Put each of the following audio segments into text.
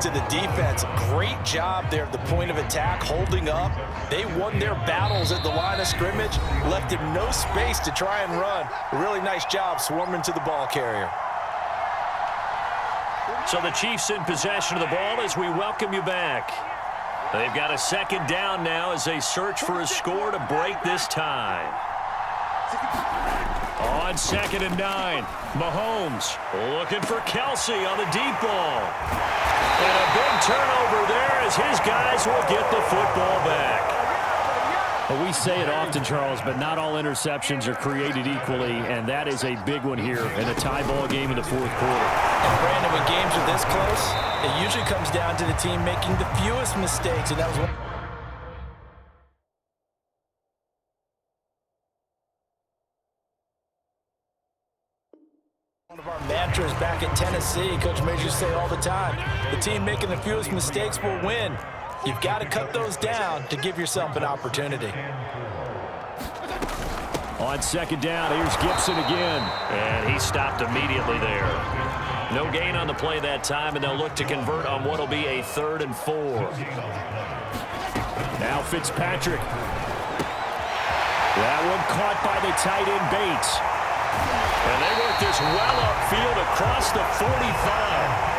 to the defense. Great job there at the point of attack, holding up. They won their battles at the line of scrimmage, left him no space to try and run. A really nice job swarming to the ball carrier. So the Chiefs in possession of the ball as we welcome you back. They've got a second down now as they search for a score to break this tie. On 2nd and 9, Mahomes looking for Kelsey on the deep ball. And a big turnover there as his guys will get the football back. Well, we say it often, Charles, but not all interceptions are created equally, and that is a big one here in a tie ball game in the fourth quarter. And Brandon, when games are this close, it usually comes down to the team making the fewest mistakes, and that was one of our mantras back at Tennessee. Coach Major say all the time, the team making the fewest mistakes will win. You've got to cut those down to give yourself an opportunity. On 2nd down, here's Gibson again. And he stopped immediately there. No gain on the play that time, and they'll look to convert on what will be a 3rd and 4. Now Fitzpatrick. That one caught by the tight end Bates. And they work this well upfield across the 45.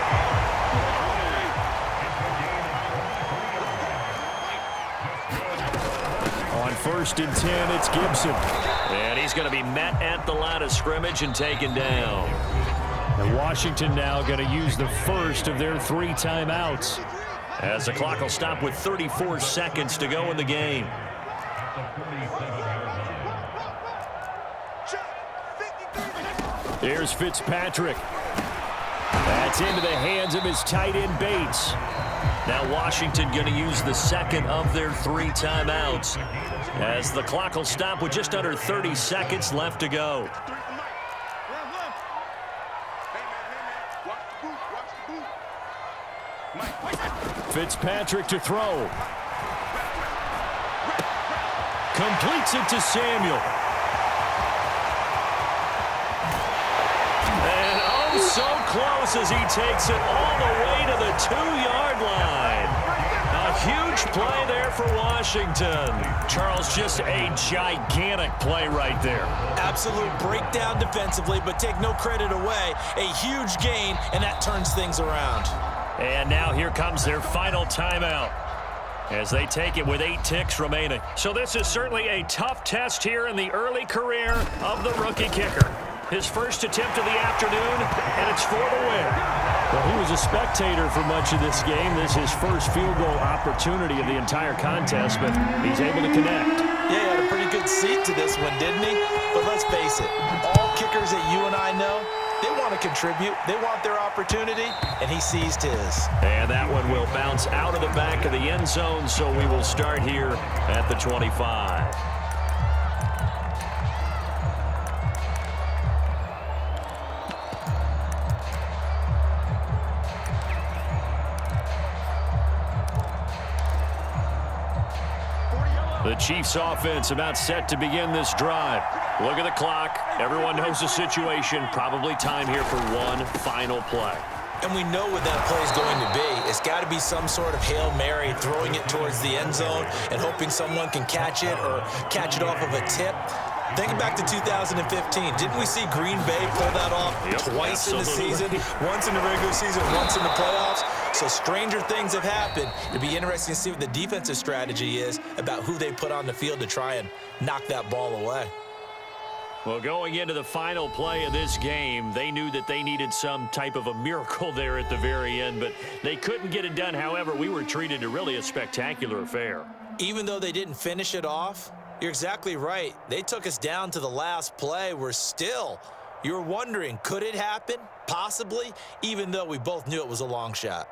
On 1st and 10, it's Gibson. And he's going to be met at the line of scrimmage and taken down. And Washington now going to use the first of their 3 timeouts. As the clock will stop with 34 seconds to go in the game. Here's Fitzpatrick. That's into the hands of his tight end Bates. Now Washington going to use the second of their 3 timeouts as the clock will stop with just under 30 seconds left to go. Fitzpatrick to throw. Completes it to Samuel. And oh, so close as he takes it all the way to the 2-yard line. A huge play there for Washington. Charles, just a gigantic play right there. Absolute breakdown defensively, but take no credit away. A huge gain, and that turns things around. And now here comes their final timeout as they take it with 8 ticks remaining. So this is certainly a tough test here in the early career of the rookie kicker. His first attempt of the afternoon, and it's for the win. Well, he was a spectator for much of this game. This is his first field goal opportunity of the entire contest, but he's able to connect. Yeah, he had a pretty good seat to this one, didn't he? But let's face it, all kickers that you and I know, they want to contribute. They want their opportunity, and he seized his. And that one will bounce out of the back of the end zone, so we will start here at the 25. The Chiefs offense about set to begin this drive. Look at the clock. Everyone knows the situation. Probably time here for one final play. And we know what that play is going to be. It's got to be some sort of Hail Mary, throwing it towards the end zone and hoping someone can catch it or catch it off of a tip. Think back to 2015. Didn't we see Green Bay pull that off twice in the season? Once in the regular season, once in the playoffs. So stranger things have happened. It'd be interesting to see what the defensive strategy is about who they put on the field to try and knock that ball away. Well, going into the final play of this game, they knew that they needed some type of a miracle there at the very end, but they couldn't get it done. However, we were treated to really a spectacular affair. Even though they didn't finish it off, you're exactly right. They took us down to the last play. You're wondering, could it happen? Possibly, even though we both knew it was a long shot.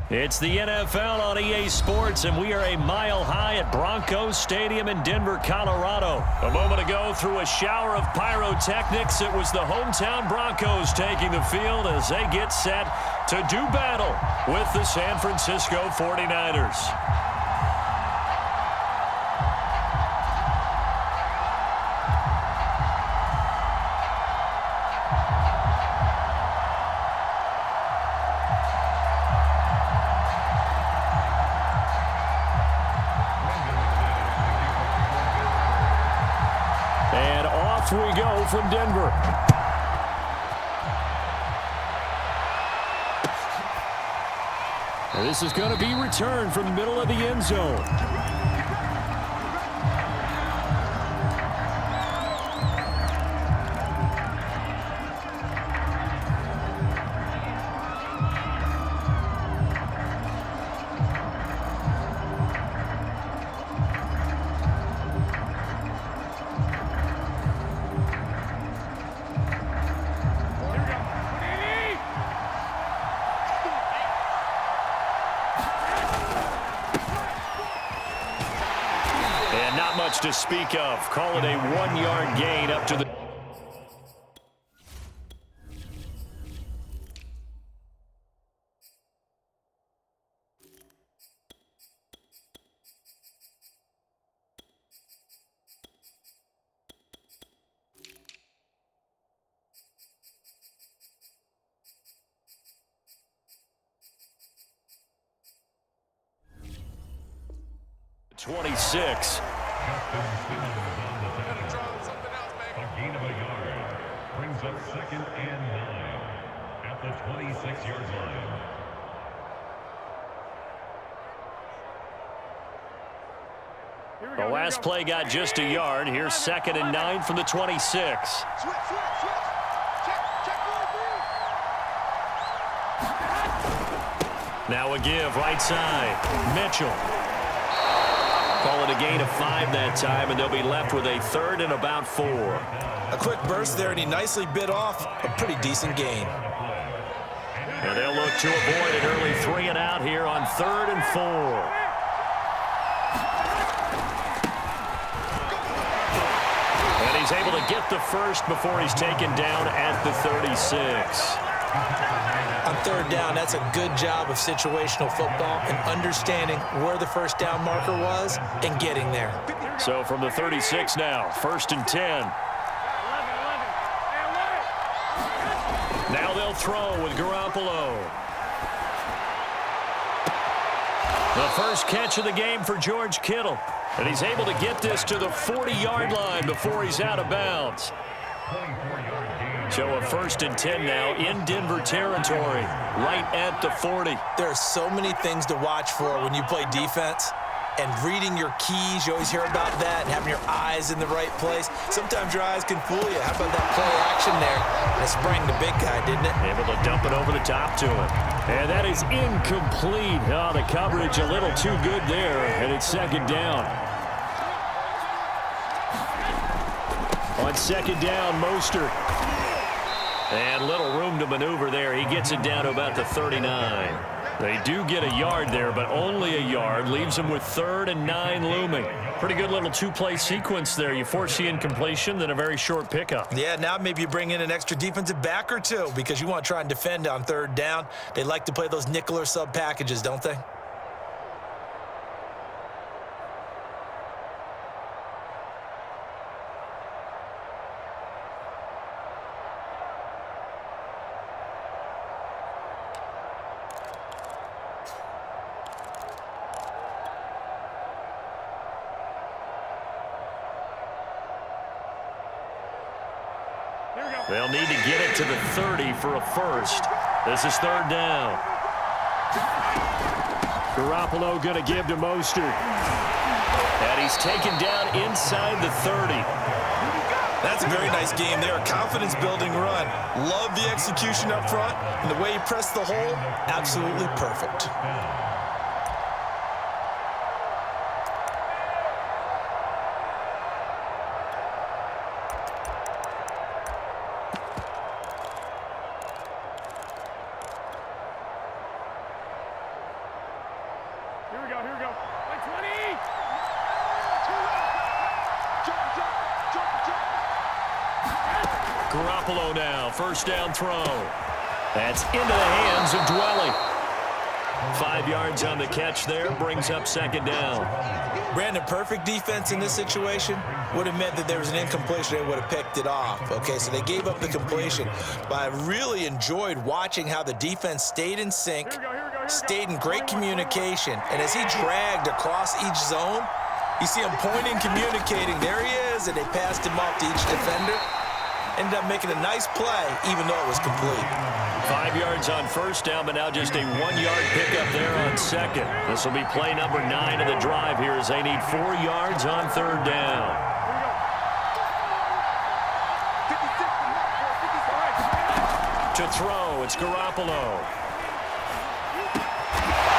It's the NFL on EA Sports, and we are a mile high at Broncos Stadium in Denver, Colorado. A moment ago, through a shower of pyrotechnics, it was the hometown Broncos taking the field as they get set to do battle with the San Francisco 49ers. We go from Denver. And this is going to be returned from the middle of the end zone. To speak of. Call it a 1-yard gain up to the... .26. A gain of a yard brings up 2nd and 9 at the 26-yard line. The last play got just a yard. Here's 2nd and 9 from the 26. Now a give right side. Mitchell. Call it a gain of 5 that time, and they'll be left with a 3rd and about 4. A quick burst there, and he nicely bit off a pretty decent gain. And they'll look to avoid an early 3 and out here on 3rd and 4. And he's able to get the first before he's taken down at the 36. On 3rd down, that's a good job of situational football and understanding where the first down marker was and getting there. So from the 36 now, 1st and 10. Now they'll throw with Garoppolo. The first catch of the game for George Kittle. And he's able to get this to the 40-yard line before he's out of bounds. So a 1st and 10 now in Denver territory, right at the 40. There are so many things to watch for when you play defense. And reading your keys, you always hear about that, and having your eyes in the right place. Sometimes your eyes can fool you. How about that play action there? And it sprang the big guy, didn't it? Able to dump it over the top to him. And that is incomplete. Oh, the coverage a little too good there, and it's 2nd down. On 2nd down, Mostert. And little room to maneuver there. He gets it down to about the 39. They do get a yard there, but only a yard. Leaves them with 3rd and 9 looming. Pretty good little 2-play sequence there. You force the incompletion, then a very short pickup. Yeah, now maybe you bring in an extra defensive back or two because you want to try and defend on 3rd down. They like to play those nickel or sub packages, don't they? They'll need to get it to the 30 for a first. This is 3rd down. Garoppolo going to give to Mostert. And he's taken down inside the 30. That's a very nice game there. A confidence-building run. Love the execution up front. And the way he pressed the hole, absolutely perfect. Garoppolo now, first down throw. That's into the hands of Dwelly. 5 yards on the catch there, brings up second down. Brandon, perfect defense in this situation would have meant that there was an incompletion. They would have picked it off. Okay, so they gave up the completion. But I really enjoyed watching how the defense stayed in sync, stayed in great communication. And as he dragged across each zone, you see him pointing, communicating. There he is, and they passed him off to each defender. Ended up making a nice play, even though it was complete. 5 yards on first down, but now just a 1-yard pickup there on second. This will be play number 9 of the drive here as they need 4 yards on third down. To throw, it's Garoppolo.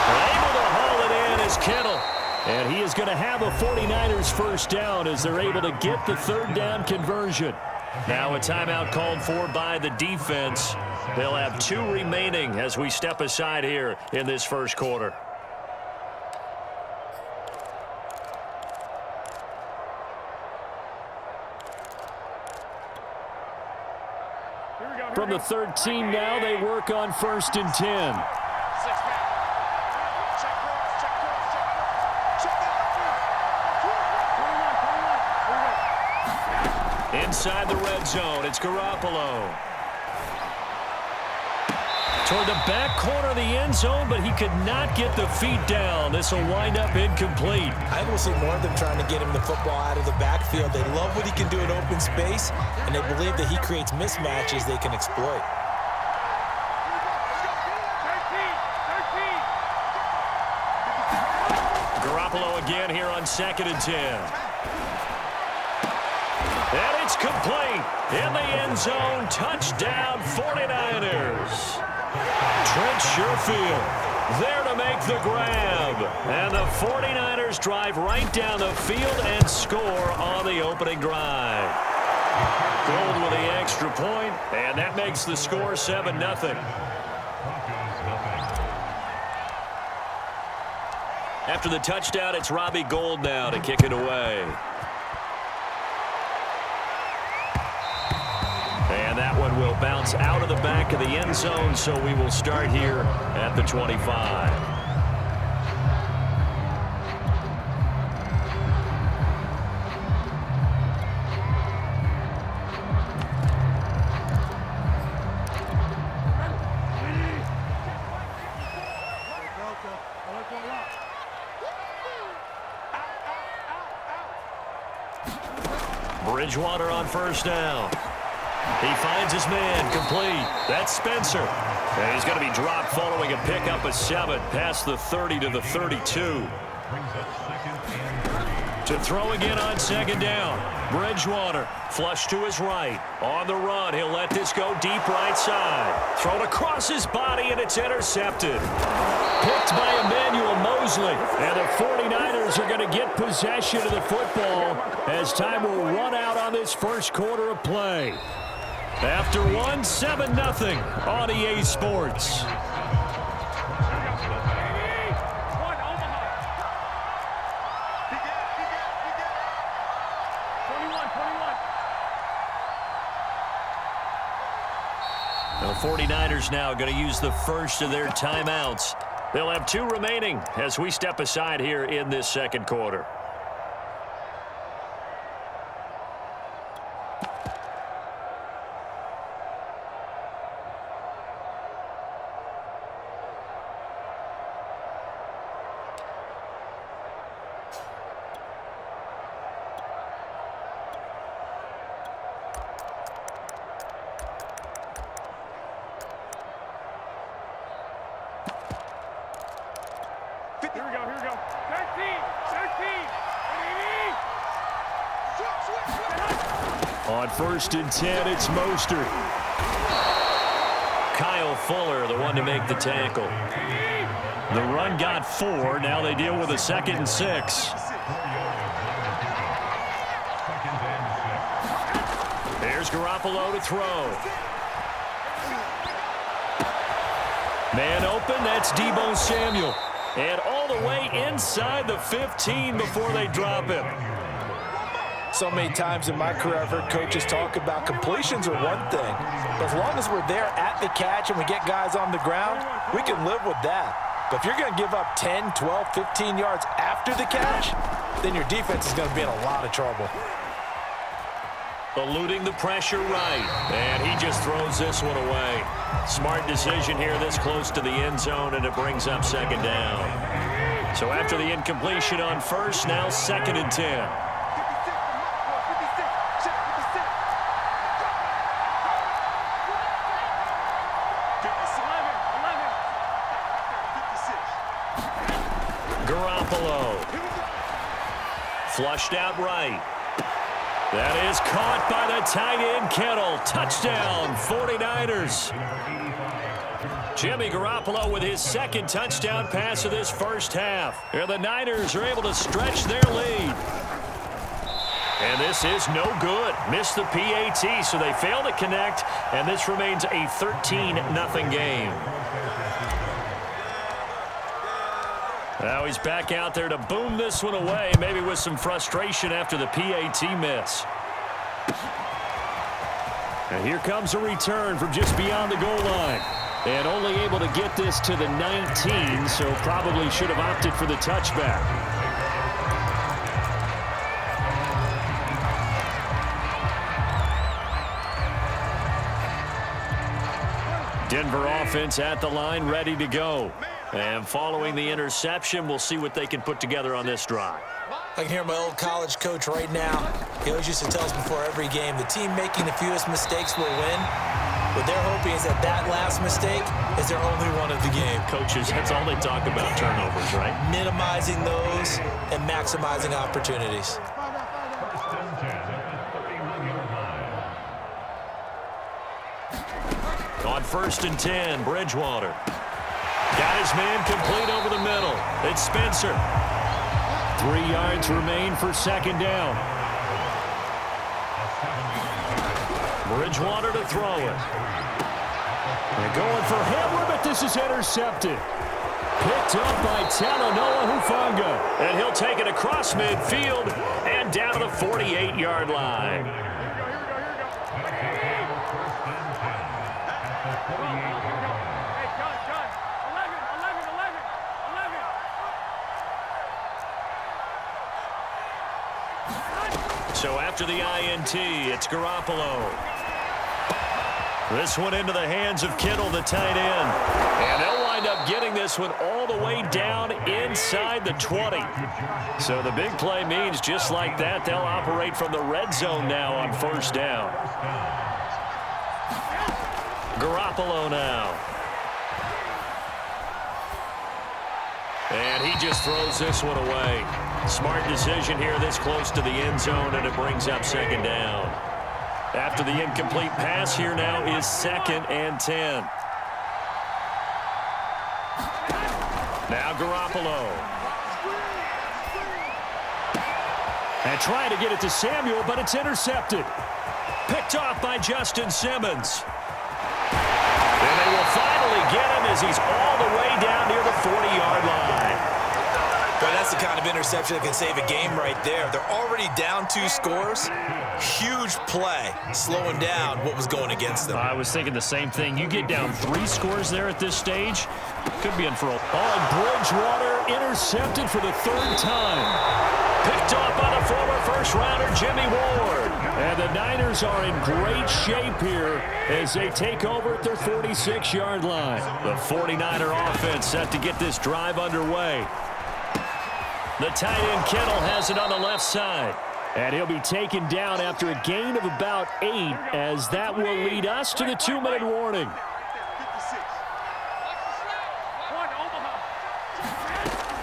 Able to haul it in is Kittle. And he is going to have a 49ers first down as they're able to get the third down conversion. Now a timeout called for by the defense. They'll have 2 remaining as we step aside here in this first quarter. From the 13 now, they work on 1st and 10. Inside the red zone, it's Garoppolo. Toward the back corner of the end zone, but he could not get the feet down. This will wind up incomplete. I think we'll see more of them trying to get him the football out of the backfield. They love what he can do in open space, and they believe that he creates mismatches they can exploit. Garoppolo again here on 2nd and 10. And it's complete. In the end zone, touchdown 49ers. Trent Sherfield there to make the grab. And the 49ers drive right down the field and score on the opening drive. Gold with the extra point, and that makes the score 7-0. After the touchdown, it's Robbie Gould now to kick it away. And that one will bounce out of the back of the end zone, so we will start here at the 25. Bridgewater on first down. He finds his man, complete. That's Spencer. And he's going to be dropped following a pickup of 7 past the 30 to the 32. To throw again on 2nd down. Bridgewater, flush to his right. On the run, he'll let this go deep right side. Thrown across his body, and it's intercepted. Picked by Emmanuel Mosley. And the 49ers are going to get possession of the football as time will run out on this first quarter of play. After 7-0 on EA Sports. The 49ers now going to use the first of their timeouts. They'll have 2 remaining as we step aside here in this second quarter. Here we go. 13. On 1st and 10, it's Mostert. Kyle Fuller, the one to make the tackle. The run got 4. Now they deal with a 2nd and 6. There's Garoppolo to throw. Man open, that's Deebo Samuel. And all the way inside the 15 before they drop him. So many times in my career, I've heard coaches talk about completions are one thing. But as long as we're there at the catch and we get guys on the ground, we can live with that. But if you're going to give up 10, 12, 15 yards after the catch, then your defense is going to be in a lot of trouble. Eluding the pressure right. And he just throws this one away. Smart decision here this close to the end zone, and it brings up second down. So after the incompletion on first, now 2nd and 10. Garoppolo. Flushed out right. That is caught by the tight end, Kittle. Touchdown, 49ers. Jimmy Garoppolo with his 2nd touchdown pass of this first half. And the Niners are able to stretch their lead. And this is no good. Missed the PAT, so they fail to connect, and this remains a 13-0 game. Now he's back out there to boom this one away, maybe with some frustration after the PAT miss. And here comes a return from just beyond the goal line. And only able to get this to the 19, so probably should have opted for the touchback. Denver offense at the line, ready to go. And following the interception, we'll see what they can put together on this drive. I can hear my old college coach right now. He always used to tell us before every game, the team making the fewest mistakes will win. What they're hoping is that last mistake is their only one of the game. Coaches, that's all they talk about, turnovers, right? Minimizing those and maximizing opportunities. On 1st and 10, Bridgewater. Got his man complete over the middle. It's Spencer. 3 yards remain for 2nd down. Bridgewater to throw it. They're going for Hamler, but this is intercepted. Picked up by Talanoa Hufanga. And he'll take it across midfield and down to the 48-yard line. So after the INT, it's Garoppolo. This one into the hands of Kittle, the tight end. And they'll wind up getting this one all the way down inside the 20. So the big play means just like that, they'll operate from the red zone now on 1st down. Garoppolo now. And he just throws this one away. Smart decision here this close to the end zone, and it brings up 2nd down. After the incomplete pass, here now is 2nd and 10. Now Garoppolo. And trying to get it to Samuel, but it's intercepted. Picked off by Justin Simmons. And they will finally get him as he's all the way down near the 40-yard line. But that's the kind of interception that can save a game right there. They're already down 2 scores. Huge play, slowing down what was going against them. I was thinking the same thing. You get down 3 scores there at this stage, could be in for a... Bridgewater intercepted for the 3rd time. Picked off by the former first-rounder Jimmy Ward. And the Niners are in great shape here as they take over at their 46-yard line. The 49er offense set to get this drive underway. The tight end Kittle has it on the left side. And he'll be taken down after a gain of about 8, as that will lead us to the 2-minute warning.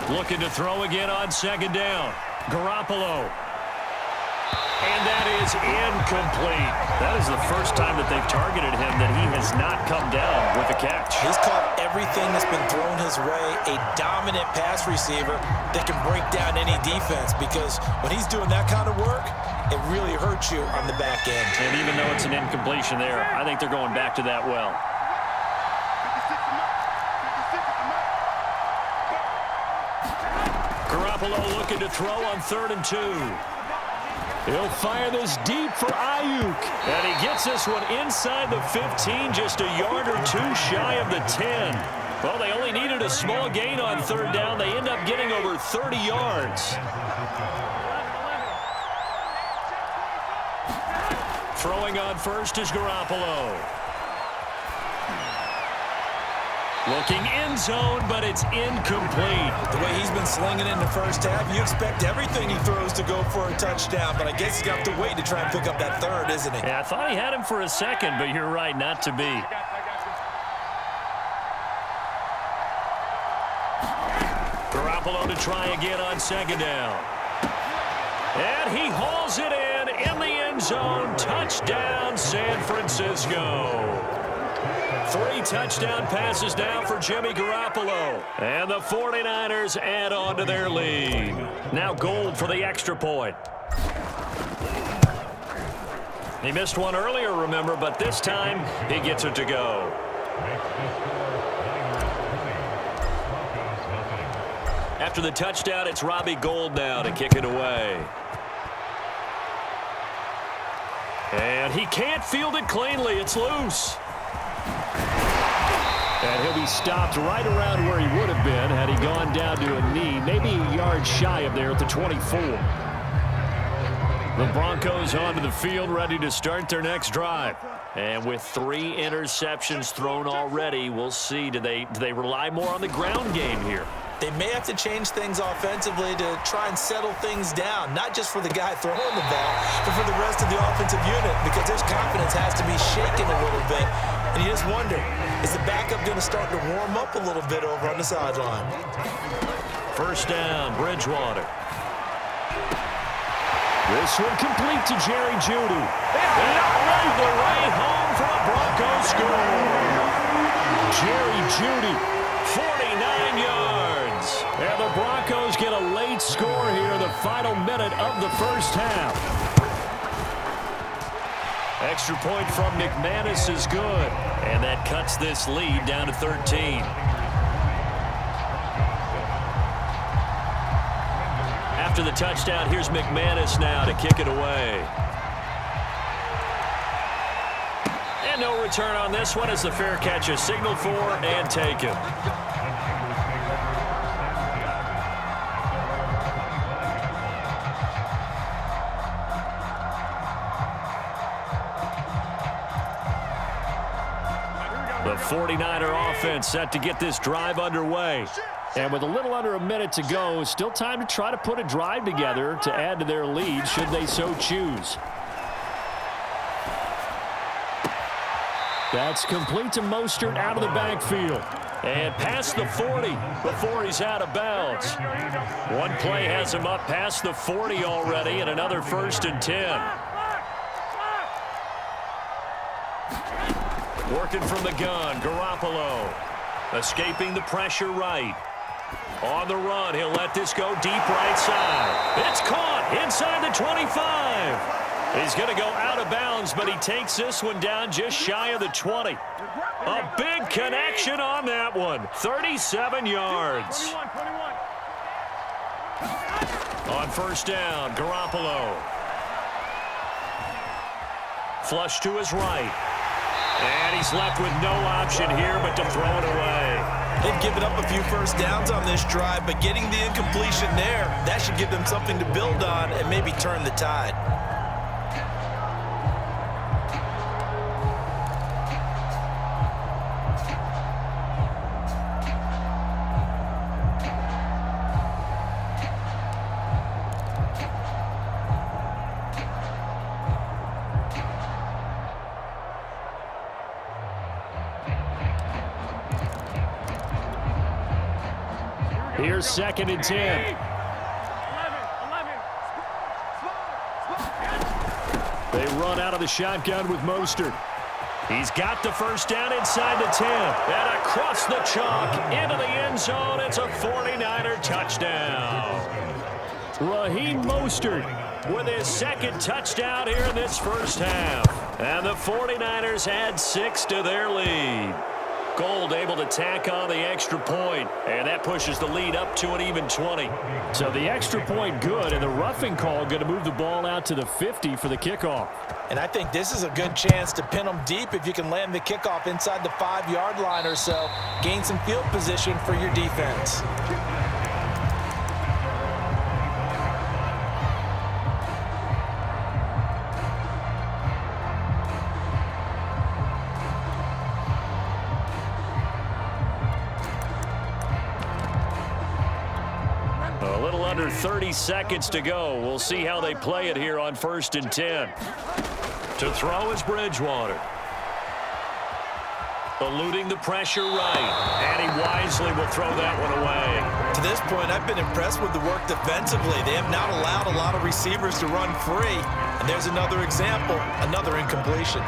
Looking to throw again on 2nd down. Garoppolo. And that is incomplete. That is the first time that they've targeted him that he has not come down with a catch. He's caught everything that's been thrown his way. A dominant pass receiver that can break down any defense, because when he's doing that kind of work, it really hurts you on the back end. And even though it's an incompletion there, I think they're going back to that well. Garoppolo looking to throw on 3rd and 2. He'll fire this deep for Ayuk. And he gets this one inside the 15, just a yard or two shy of the 10. Well, they only needed a small gain on third down. They end up getting over 30 yards. Throwing on first is Garoppolo. Looking end zone, but it's incomplete. The way he's been slinging in the first half, you expect everything he throws to go for a touchdown, but I guess he's got to wait to try and pick up that third, isn't he? Yeah, I thought he had him for a second, but you're right, not to be. Garoppolo to try again on second down. And he hauls it in the end zone. Touchdown, San Francisco. 3 touchdown passes now for Jimmy Garoppolo. And the 49ers add on to their lead. Now Gold for the extra point. He missed one earlier, remember, but this time he gets it to go. After the touchdown, it's Robbie Gould now to kick it away. And he can't field it cleanly. It's loose. And he'll be stopped right around where he would have been had he gone down to a knee, maybe a yard shy of there at the 24. The Broncos onto the field, ready to start their next drive. And with 3 interceptions thrown already, we'll see. Do they rely more on the ground game here? They may have to change things offensively to try and settle things down, not just for the guy throwing the ball, but for the rest of the offensive unit, because their confidence has to be shaken a little bit. And you just wonder, is the backup going to start to warm up a little bit over on the sideline? First down, Bridgewater. This one complete to Jerry Jeudy. And the way home for a Broncos score. Jerry Jeudy, 49 yards. And the Broncos get a late score here in the final minute of the first half. Extra point from McManus is good. And that cuts this lead down to 13. After the touchdown, here's McManus now to kick it away. And no return on this one as the fair catch is signaled for and taken. The 49er offense set to get this drive underway. And with a little under a minute to go, still time to try to put a drive together to add to their lead should they so choose. That's complete to Mostert out of the backfield. And past the 40 before he's out of bounds. One play has him up past the 40 already, and another 1st and 10. Working from the gun, Garoppolo. Escaping the pressure right. On the run, he'll let this go deep right side. It's caught inside the 25. He's going to go out of bounds, but he takes this one down just shy of the 20. A big connection on that one. 37 yards. On first down, Garoppolo. Flush to his right. And he's left with no option here but to throw it away. They've given up a few first downs on this drive, but getting the incompletion there, that should give them something to build on and maybe turn the tide. Here's 2nd and 10. They run out of the shotgun with Mostert. He's got the first down inside the 10. And across the chalk into the end zone. It's a 49er touchdown. Raheem Mostert with his 2nd touchdown here in this first half. And the 49ers add 6 to their lead. Gold able to tack on the extra point, and that pushes the lead up to an even 20. So the extra point good, and the roughing call going to move the ball out to the 50 for the kickoff. And I think this is a good chance to pin them deep if you can land the kickoff inside the 5-yard line or so. Gain some field position for your defense. A little under 30 seconds to go. We'll see how they play it here on 1st and 10. To throw is Bridgewater. Eluding the pressure right. And he wisely will throw that one away. To this point, I've been impressed with the work defensively. They have not allowed a lot of receivers to run free. And there's another example, another incompletion.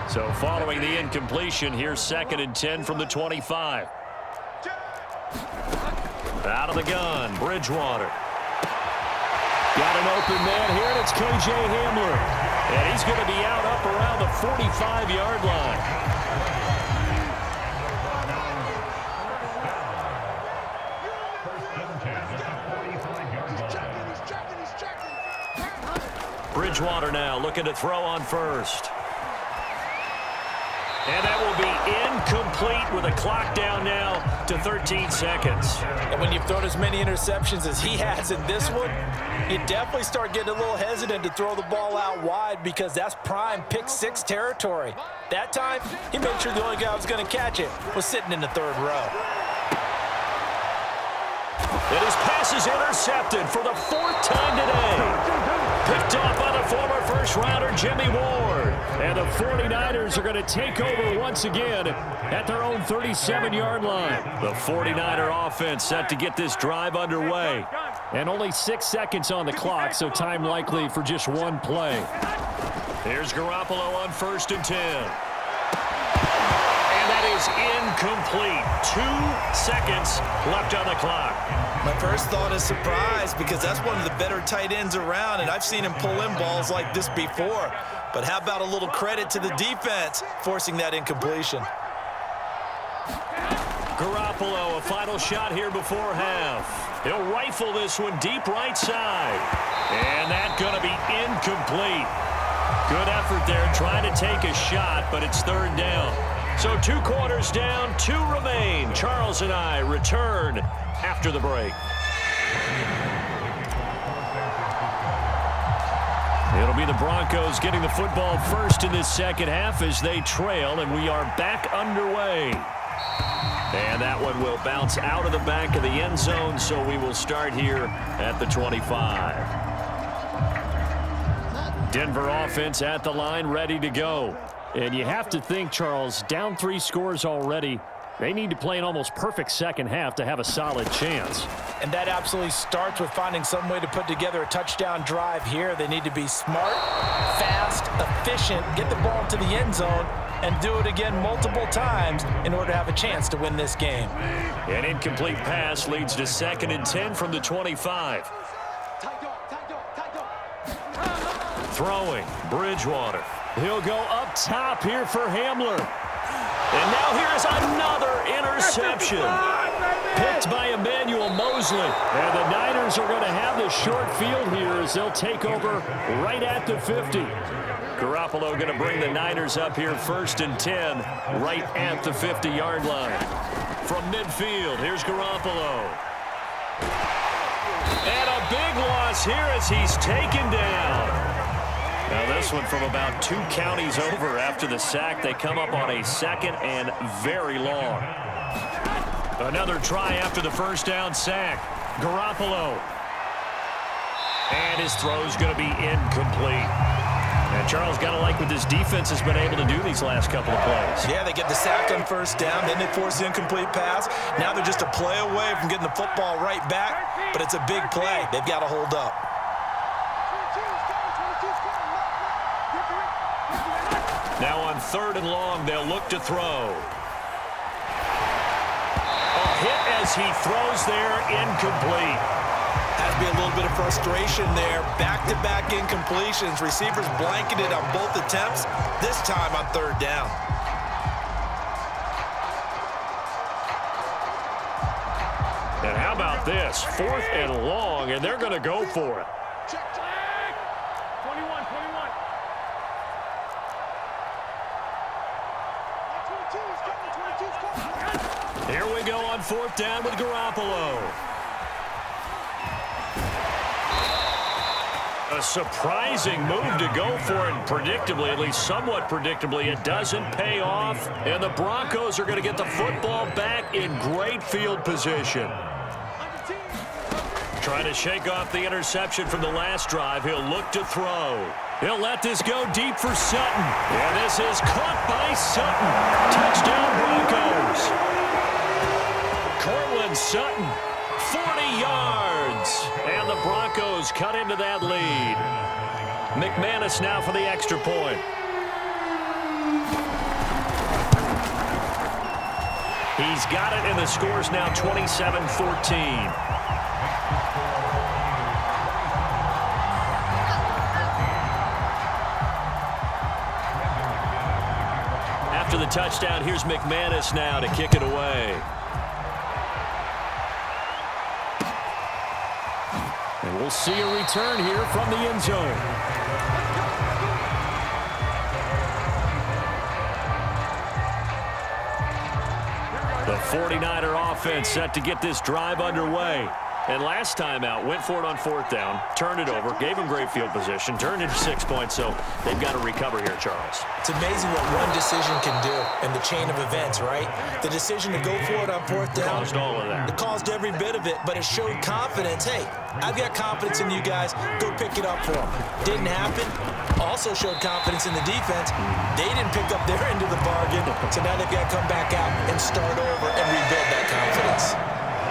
So following the incompletion, here's 2nd and 10 from the 25. Out of the gun, Bridgewater. Got an open man here, and it's K.J. Hamler. And he's going to be out up around the 45-yard line. Bridgewater now looking to throw on 1st. And that will be incomplete with a clock down now to 13 seconds. And when you've thrown as many interceptions as he has in this one, you definitely start getting a little hesitant to throw the ball out wide because that's prime pick 6 territory. That time, he made sure the only guy who was going to catch it was sitting in the 3rd row. And his pass is intercepted for the 4th time today. Picked off by the former first-rounder Jimmy Ward. And the 49ers are going to take over once again at their own 37-yard line. The 49er offense set to get this drive underway. And only 6 seconds on the clock, so time likely for just one play. Here's Garoppolo on 1st and 10. And that is incomplete. 2 seconds left on the clock. My first thought is surprise because that's one of the better tight ends around, and I've seen him pull in balls like this before. But how about a little credit to the defense forcing that incompletion? Garoppolo, a final shot here before half. He'll rifle this one deep right side. And that's going to be incomplete. Good effort there trying to take a shot, but it's 3rd down. So 2 quarters down, 2 remain. Charles and I return after the break. It'll be the Broncos getting the football first in this second half as they trail, and we are back underway. And that one will bounce out of the back of the end zone, so we will start here at the 25. Denver offense at the line, ready to go. And you have to think, Charles, down 3 scores already. They need to play an almost perfect second half to have a solid chance. And that absolutely starts with finding some way to put together a touchdown drive here. They need to be smart, fast, efficient, get the ball to the end zone, and do it again multiple times in order to have a chance to win this game. An incomplete pass leads to 2nd and 10 from the 25. Throwing, Bridgewater. He'll go up top here for Hamler. And now here's another interception. Picked by Emmanuel Mosley. And the Niners are going to have the short field here as they'll take over right at the 50. Garoppolo going to bring the Niners up here 1st and 10 right at the 50-yard line. From midfield, here's Garoppolo. And a big loss here as he's taken down. Now this one from about 2 counties over after the sack. They come up on a 2nd and very long. Another try after the 1st down sack. Garoppolo. And his throw's going to be incomplete. And Charles, got to like what this defense has been able to do these last couple of plays. Yeah, they get the sack on 1st down, then they force the incomplete pass. Now they're just a play away from getting the football right back, but it's a big play. They've got to hold up. Now on 3rd and long, they'll look to throw. A hit as he throws there, incomplete. Has to be a little bit of frustration there. Back-to-back incompletions. Receivers blanketed on both attempts, this time on 3rd down. this. 4th and long, and they're going to go for it. Check. 21. Here we go on 4th down with Garoppolo. A surprising move to go for, and predictably, at least somewhat predictably, it doesn't pay off. And the Broncos are going to get the football back in great field position. Trying to shake off the interception from the last drive. He'll look to throw. He'll let this go deep for Sutton. And this is caught by Sutton. Touchdown, Broncos. Cortland Sutton, 40 yards. And the Broncos cut into that lead. McManus now for the extra point. He's got it, and the score's now 27-14. After the touchdown, here's McManus now to kick it away. And we'll see a return here from the end zone. The 49er offense set to get this drive underway. And last time out, went for it on 4th down, turned it over, gave him great field position, turned into 6 points, so they've got to recover here, Charles. It's amazing what one decision can do in the chain of events, right? The decision to go for it on 4th down. Caused all of that. It caused every bit of it, but it showed confidence. Hey, I've got confidence in you guys. Go pick it up for them. Didn't happen. Also showed confidence in the defense. They didn't pick up their end of the bargain, so now they've got to come back out and start over and rebuild that confidence.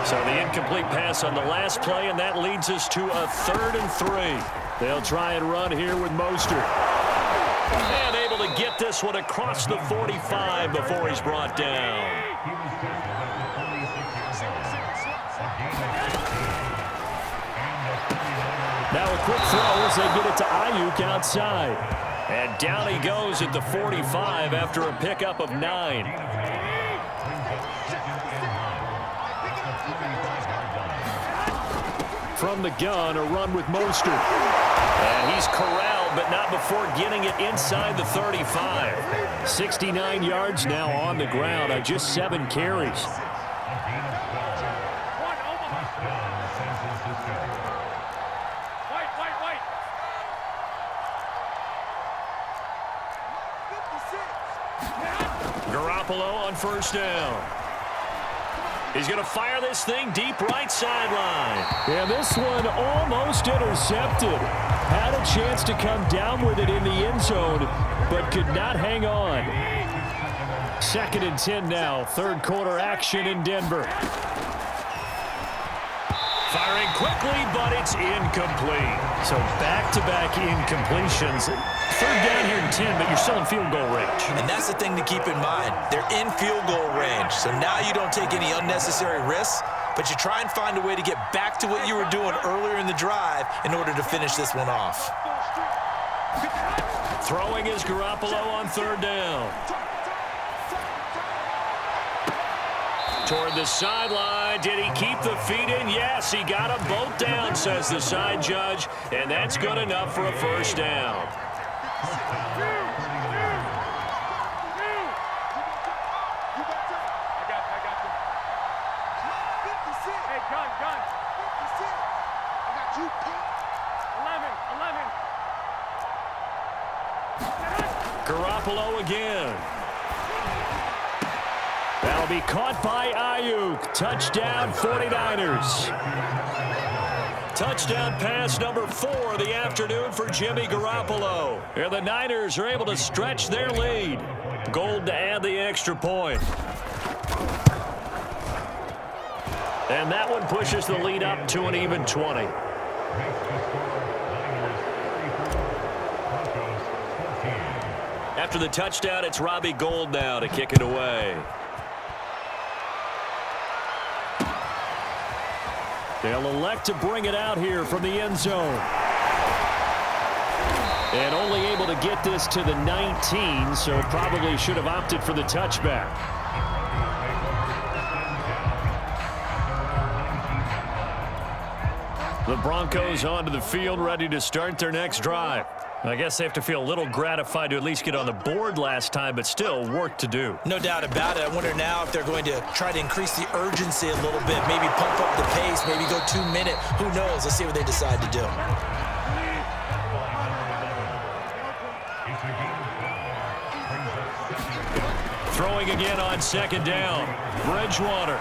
So the incomplete pass on the last play, and that leads us to a 3rd and 3. They'll try and run here with Mostert. And able to get this one across the 45 before he's brought down. Now a quick throw as they get it to Ayuk outside. And down he goes at the 45 after a pickup of 9. From the gun, a run with Mostert. And he's corralled, but not before getting it inside the 35. 69 yards now on the ground on just 7 carries. Garoppolo on 1st down. He's going to fire this thing deep right sideline. And this one almost intercepted. Had a chance to come down with it in the end zone, but could not hang on. 2nd and 10 now. 3rd quarter action in Denver. Firing quickly, but it's incomplete. So back-to-back incompletions. 3rd down here in 10, but you're still in field goal range. And that's the thing to keep in mind. They're in field goal range, so now you don't take any unnecessary risks, but you try and find a way to get back to what you were doing earlier in the drive in order to finish this one off. Throwing is Garoppolo on 3rd down. Toward the sideline. Did he keep the feet in? Yes, he got them both down, says the side judge, and that's good enough for a 1st down. Garoppolo again. That'll be caught by Ayuk. Touchdown, 49ers. Touchdown pass number 4 of the afternoon for Jimmy Garoppolo. And the Niners are able to stretch their lead. Gold to add the extra point. And that one pushes the lead up to an even 20. After the touchdown, it's Robbie Gould now to kick it away. They'll elect to bring it out here from the end zone. And only able to get this to the 19, so probably should have opted for the touchback. The Broncos onto the field, ready to start their next drive. I guess they have to feel a little gratified to at least get on the board last time, but still work to do. No doubt about it. I wonder now if they're going to try to increase the urgency a little bit, maybe pump up the pace, maybe go 2 minute. Who knows? Let's see what they decide to do. Throwing again on second down. Bridgewater.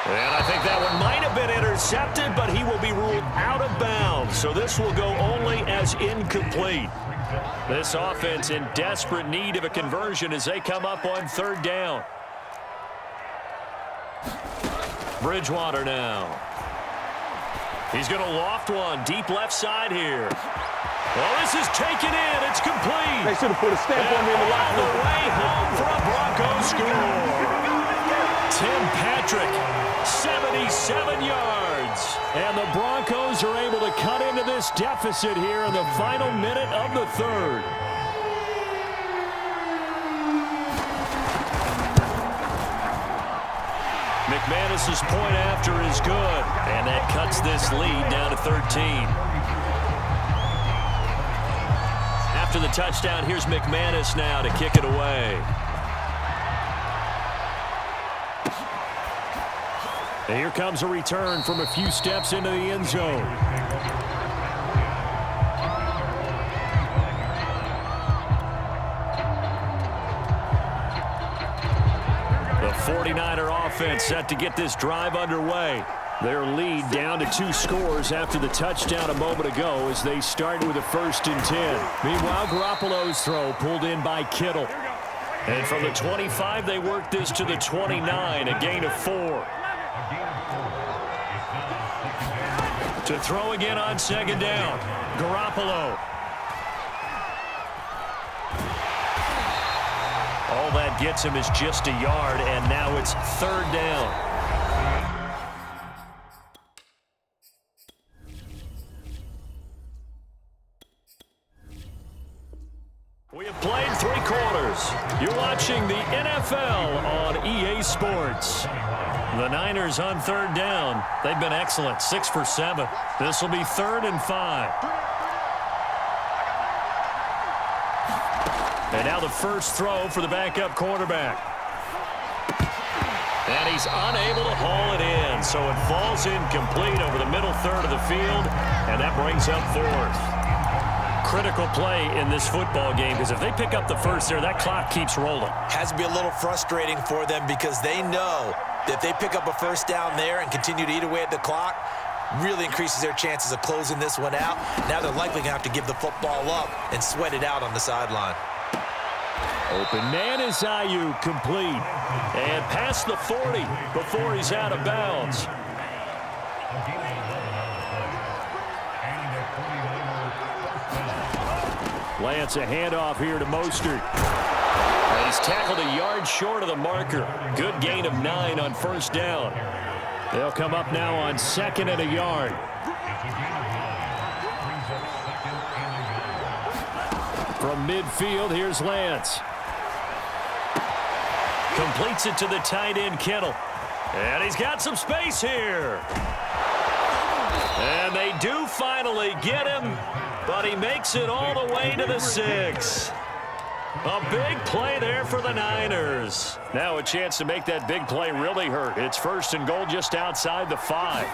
And I think that one might have been intercepted, but he will be ruled out of bounds. So this will go only as incomplete. This offense in desperate need of a conversion as they come up on third down. Bridgewater now. He's going to loft one deep left side here. Well, this is taken in. It's complete. They should have put a stamp on me in the locker room. On the way home for a Broncos score. Tim Patrick, 77 yards. And the Broncos are able to cut into this deficit here in the final minute of the third. McManus's point after is good. And that cuts this lead down to 13. After the touchdown, here's McManus now to kick it away. And here comes a return from a few steps into the end zone. The 49er offense set to get this drive underway. Their lead down to 2 scores after the touchdown a moment ago as they start with a 1st and 10. Meanwhile, Garoppolo's throw pulled in by Kittle. And from the 25, they work this to the 29, a gain of 4. To throw again on second down, Garoppolo. All that gets him is just a yard, and now it's third down. We have played 3 quarters. You're watching the NFL on EA Sports. The Niners on third down. They've been excellent, 6 for 7. This will be 3rd and 5. And now the first throw for the backup quarterback. And he's unable to haul it in, so it falls incomplete over the middle third of the field, and that brings up 4th. Critical play in this football game, because if they pick up the first there, that clock keeps rolling. Has to be a little frustrating for them because they know that if they pick up a first down there and continue to eat away at the clock, really increases their chances of closing this one out. Now they're likely going to have to give the football up and sweat it out on the sideline. Open man is Ayuk, complete. And past the 40 before he's out of bounds. Lance, a handoff here to Mostert. And he's tackled a yard short of the marker. Good gain of 9 on first down. They'll come up now on 2nd and a yard. From midfield, here's Lance. Completes it to the tight end, Kittle. And he's got some space here. And they do finally get him, but he makes it all the way to the 6. A big play there for the Niners. Now a chance to make that big play really hurt. It's 1st and goal just outside the 5.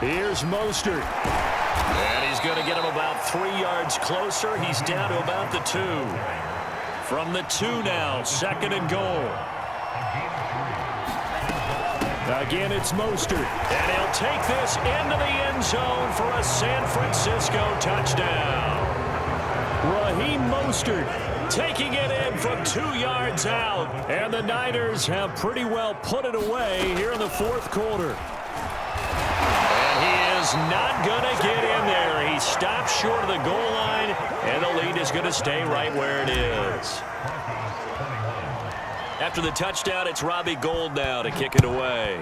Here's Mostert. And he's going to get him about 3 yards closer. He's down to about the 2. From the 2 now, 2nd and goal. Again, it's Mostert. And he'll take this into the end zone for a San Francisco touchdown. Raheem Mostert taking it in from 2 yards out. And the Niners have pretty well put it away here in the 4th quarter. And he is not going to get in there. He stops short of the goal line, and the lead is going to stay right where it is. After the touchdown, it's Robbie Gould now to kick it away.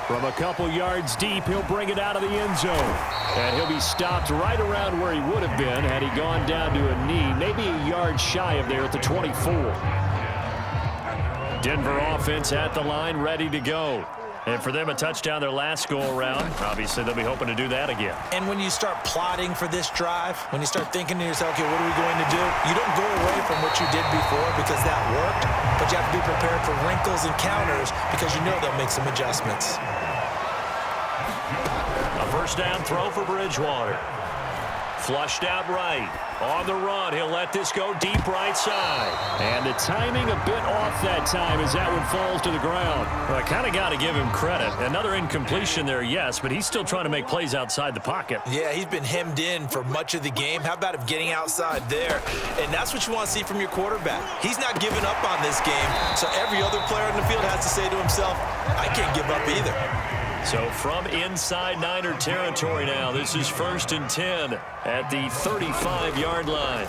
From a couple yards deep, he'll bring it out of the end zone. And he'll be stopped right around where he would have been had he gone down to a knee, maybe a yard shy of there at the 24. Denver offense at the line, ready to go. And for them, a touchdown their last go-around. Obviously, they'll be hoping to do that again. And when you start plotting for this drive, when you start thinking to yourself, okay, what are we going to do? You don't go away from what you did before because that worked, but you have to be prepared for wrinkles and counters because you know they'll make some adjustments. A first down throw for Bridgewater. Flushed out right. On the run, he'll let this go deep right side. And the timing a bit off that time as that one falls to the ground. Well, I kind of got to give him credit. Another incompletion there, yes, but he's still trying to make plays outside the pocket. Yeah, he's been hemmed in for much of the game. How about him getting outside there? And that's what you want to see from your quarterback. He's not giving up on this game, so every other player in the field has to say to himself, I can't give up either. So from inside Niner territory now, this is 1st and 10 at the 35-yard line.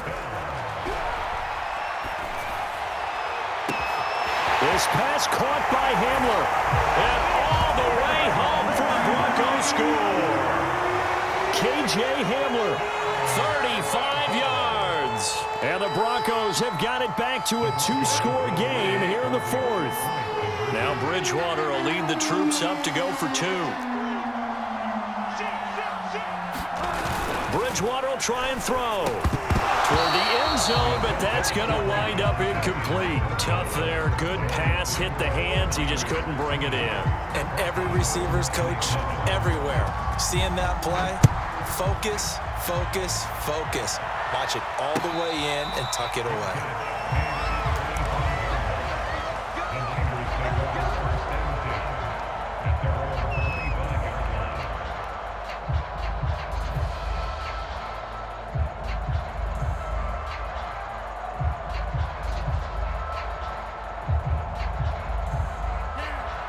This pass caught by Hamler. And all the way home for a Broncos score. K.J. Hamler. 35 yards. And the Broncos have got it back to a 2-score game here in the 4th. Now Bridgewater will lead the troops up to go for 2. Bridgewater will try and throw toward the end zone, but that's going to wind up incomplete. Tough there. Good pass. Hit the hands. He just couldn't bring it in. And every receiver's coach everywhere. Seeing that play, focus, focus, focus. Watch it all the way in and tuck it away.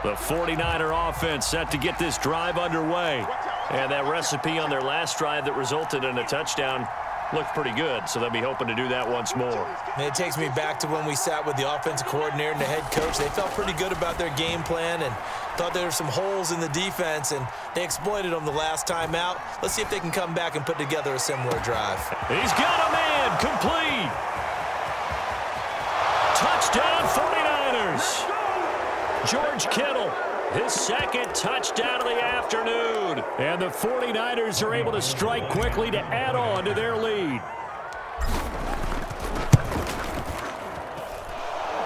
The 49er offense set to get this drive underway. And that recipe on their last drive that resulted in a touchdown looked pretty good, so they'll be hoping to do that once more. And it takes me back to when we sat with the offensive coordinator and the head coach. They felt pretty good about their game plan and thought there were some holes in the defense, and they exploited them the last time out. Let's see if they can come back and put together a similar drive. He's got a man, complete. Touchdown 49ers. George Kittle, his second touchdown of the afternoon. And the 49ers are able to strike quickly to add on to their lead.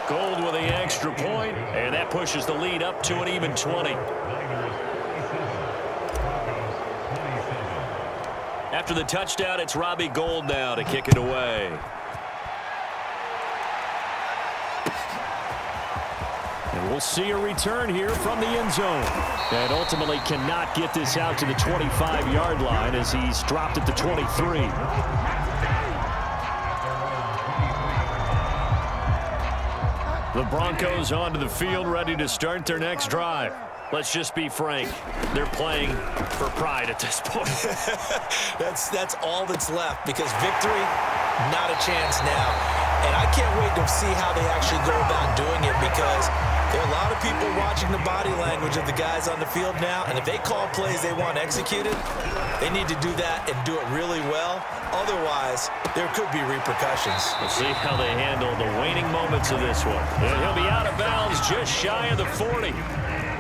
Gold with the extra point, and that pushes the lead up to an even 20. After the touchdown, it's Robbie Gould now to kick it away. And we'll see a return here from the end zone. And ultimately cannot get this out to the 25-yard line as he's dropped at the 23. The Broncos onto the field, ready to start their next drive. Let's just be frank. They're playing for pride at this point. That's all that's left, because victory, not a chance now. And I can't wait to see how they actually go about doing it, because there are a lot of people watching the body language of the guys on the field now, and if they call plays they want executed, they need to do that and do it really well. Otherwise, there could be repercussions. We'll see how they handle the waning moments of this one. And he'll be out of bounds just shy of the 40.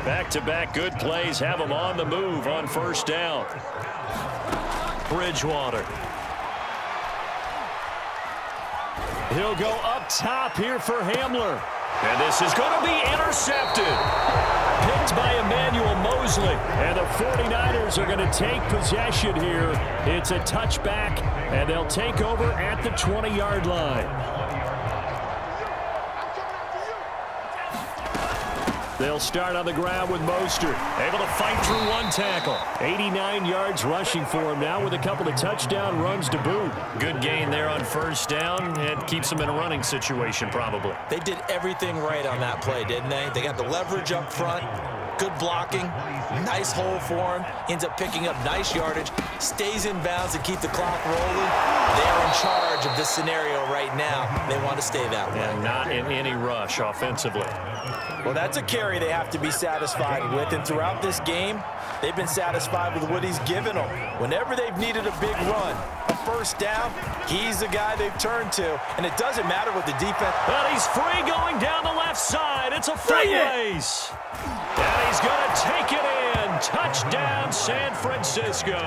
Back-to-back good plays have him on the move on first down. Bridgewater. He'll go up top here for Hamler. And this is going to be intercepted. Picked by Emmanuel Mosley. And the 49ers are going to take possession here. It's a touchback, and they'll take over at the 20-yard line. They'll start on the ground with Mostert. Able to fight through one tackle. 89 yards rushing for him now with a couple of touchdown runs to boot. Good gain there on first down. It keeps them in a running situation probably. They did everything right on that play, didn't they? They got the leverage up front, good blocking, nice hole for him, ends up picking up nice yardage, stays in bounds to keep the clock rolling. They're in charge of this scenario right now. They want to stay that way. And not in any rush offensively. Well, that's a carry they have to be satisfied with, and throughout this game, they've been satisfied with what he's given them. Whenever they've needed a big run, a first down, he's the guy they've turned to. And it doesn't matter what the defense... But he's free going down the left side. It's a foot race. And he's going to take it in. Touchdown, San Francisco.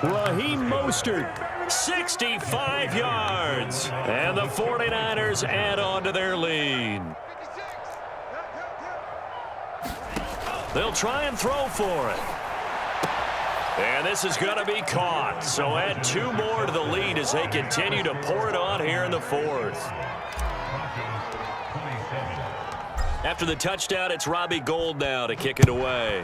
Raheem Mostert. 65 yards. And the 49ers add on to their lead. They'll try and throw for it. And this is going to be caught. So add 2 more to the lead as they continue to pour it on here in the fourth. After the touchdown, it's Robbie Gould now to kick it away.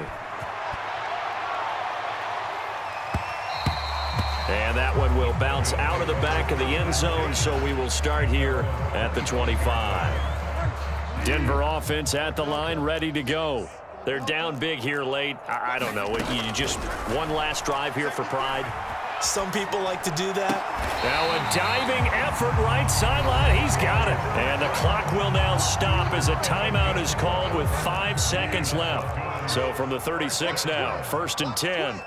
And that one will bounce out of the back of the end zone, so we will start here at the 25. Denver offense at the line, ready to go. They're down big here late. I don't know. You just one last drive here for pride. Some people like to do that. Now a diving effort right sideline. He's got it. And the clock will now stop as a timeout is called with 5 seconds left. So from the 36 now, 1st and 10.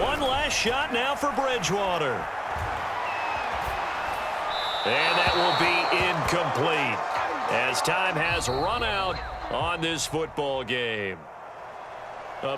One last shot now for Bridgewater. And that will be incomplete as time has run out on this football game.